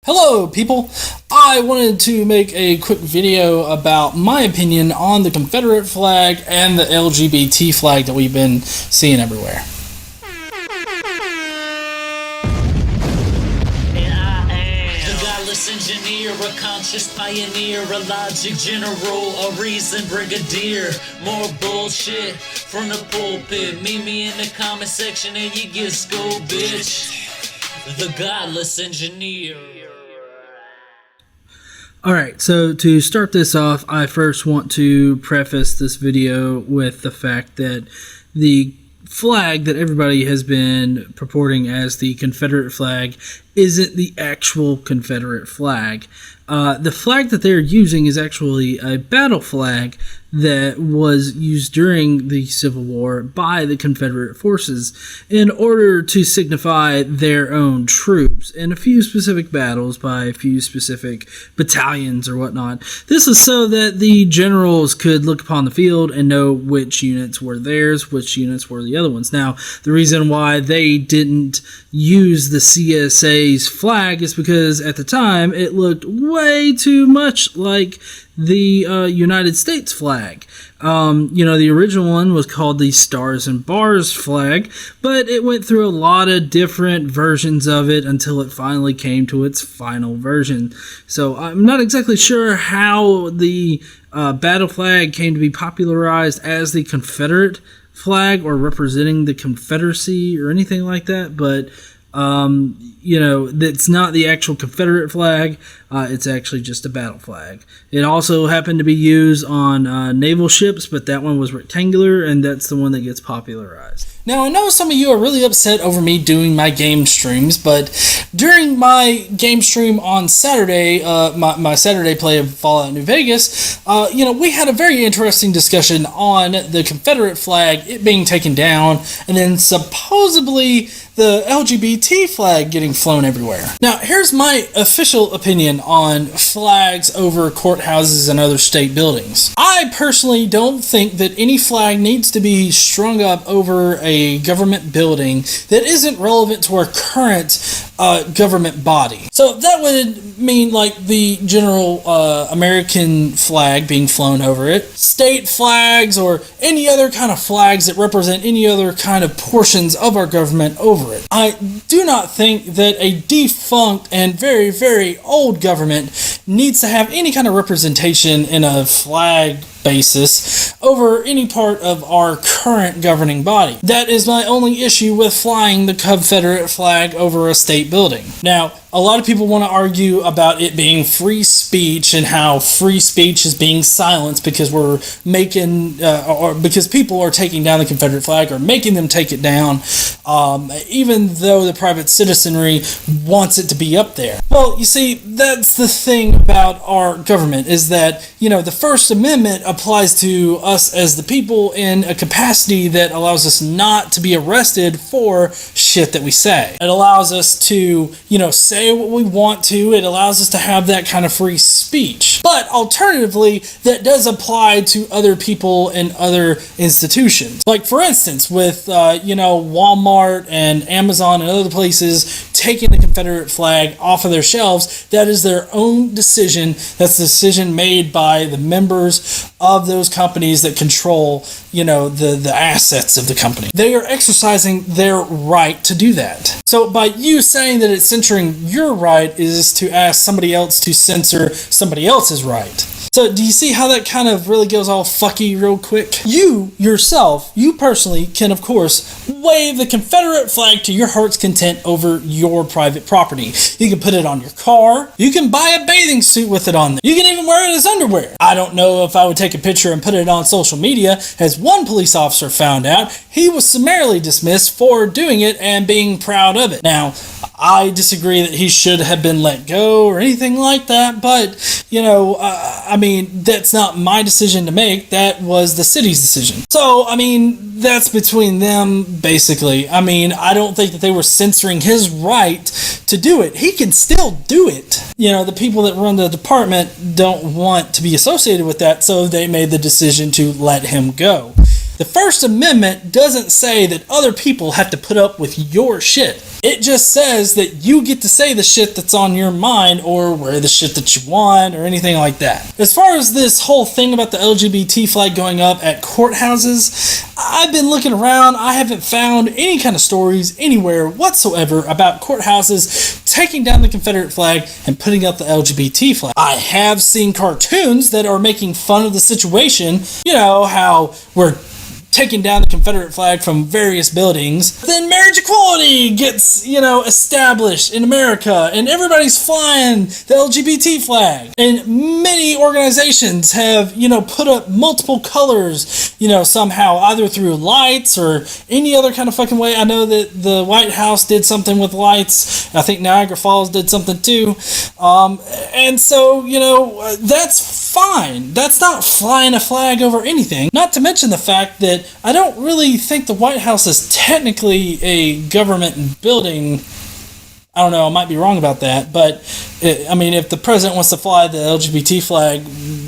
Hello people, I wanted to make a quick video about my opinion on the Confederate flag and the LGBT flag that we've been seeing everywhere. And I am the godless engineer, a conscious pioneer, a logic general, a reason brigadier. More bullshit from the pulpit, meet me in the comment section and you get schooled, bitch. The godless engineer. Alright, so to start this off, I first want to preface this video with the fact that the flag that everybody has been purporting as the Confederate flag isn't the actual Confederate flag. The flag that they're using is actually a battle flag that was used during the Civil War by the Confederate forces in order to signify their own troops in a few specific battles by a few specific battalions or whatnot. This was so that the generals could look upon the field and know which units were theirs, which units were the other ones. Now, the reason why they didn't use the CSA's flag is because at the time it looked way too much like the United States flag. The original one was called the Stars and Bars flag, but it went through a lot of different versions of it until it finally came to its final version. So I'm not exactly sure how the battle flag came to be popularized as the Confederate flag or representing the Confederacy or anything like that, but that's not the actual Confederate flag. It's actually just a battle flag. It also happened to be used on naval ships, but that one was rectangular, and that's the one that gets popularized. Now, I know some of you are really upset over me doing my game streams, but during my game stream on Saturday, my Saturday play of Fallout New Vegas, we had a very interesting discussion on the Confederate flag, it being taken down, and then supposedly the LGBT flag getting flown everywhere. Now, here's my official opinion on flags over courthouses and other state buildings. I personally don't think that any flag needs to be strung up over a government building that isn't relevant to our current government body. So that would mean like the general American flag being flown over it, state flags, or any other kind of flags that represent any other kind of portions of our government over it. I do not think that a defunct and very, very old government needs to have any kind of representation in a flag basis over any part of our current governing body. That is my only issue with flying the Confederate flag over a state building. Now, a lot of people want to argue about it being free speech and how free speech is being silenced because we're making, or because people are taking down the Confederate flag or making them take it down, even though the private citizenry wants it to be up there. Well, you see, that's the thing about our government is that, the First Amendment applies to us as the people in a capacity that allows us not to be arrested for shit that we say. It allows us to, say what we want to. It allows us to have that kind of free speech. But alternatively, that does apply to other people and other institutions. Like, for instance, with, Walmart and Amazon and other places taking the Confederate flag off of their shelves, that is their own decision. That's the decision made by the members of those companies that control, the assets of the company. They are exercising their right to do that. So by you saying that it's censoring your right is to ask somebody else to censor somebody else's right. So do you see how that kind of really goes all fucky real quick? You personally can, of course, wave the Confederate flag to your heart's content over your private property. You can put it on your car. You can buy a bathing suit with it on there. You can even wear it as underwear. I don't know if I would take a picture and put it on social media. As one police officer found out, he was summarily dismissed for doing it and being proud of it. Now, I disagree that he should have been let go or anything like that, but, that's not my decision to make. That was the city's decision. So, that's between them, basically. I don't think that they were censoring his right to do it. He can still do it. The people that run the department don't want to be associated with that, so they made the decision to let him go. The First Amendment doesn't say that other people have to put up with your shit. It just says that you get to say the shit that's on your mind or wear the shit that you want or anything like that. As far as this whole thing about the LGBT flag going up at courthouses, I've been looking around. I haven't found any kind of stories anywhere whatsoever about courthouses taking down the Confederate flag and putting up the LGBT flag. I have seen cartoons that are making fun of the situation. You know, how we're taking down the Confederate flag from various buildings. Then marriage equality gets, established in America, and everybody's flying the LGBT flag. And many organizations have, put up multiple colors, somehow, either through lights or any other kind of fucking way. I know that the White House did something with lights. I think Niagara Falls did something too. And so, that's fine. That's not flying a flag over anything. Not to mention the fact that I don't really think the White House is technically a government building. I don't know, I might be wrong about that, but if the president wants to fly the LGBT flag,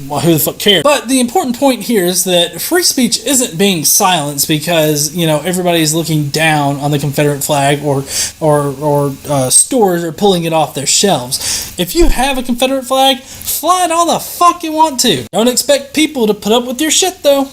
well, who the fuck cares? But the important point here is that free speech isn't being silenced because, everybody's looking down on the Confederate flag or stores are pulling it off their shelves. If you have a Confederate flag, fly it all the fuck you want to. Don't expect people to put up with your shit, though.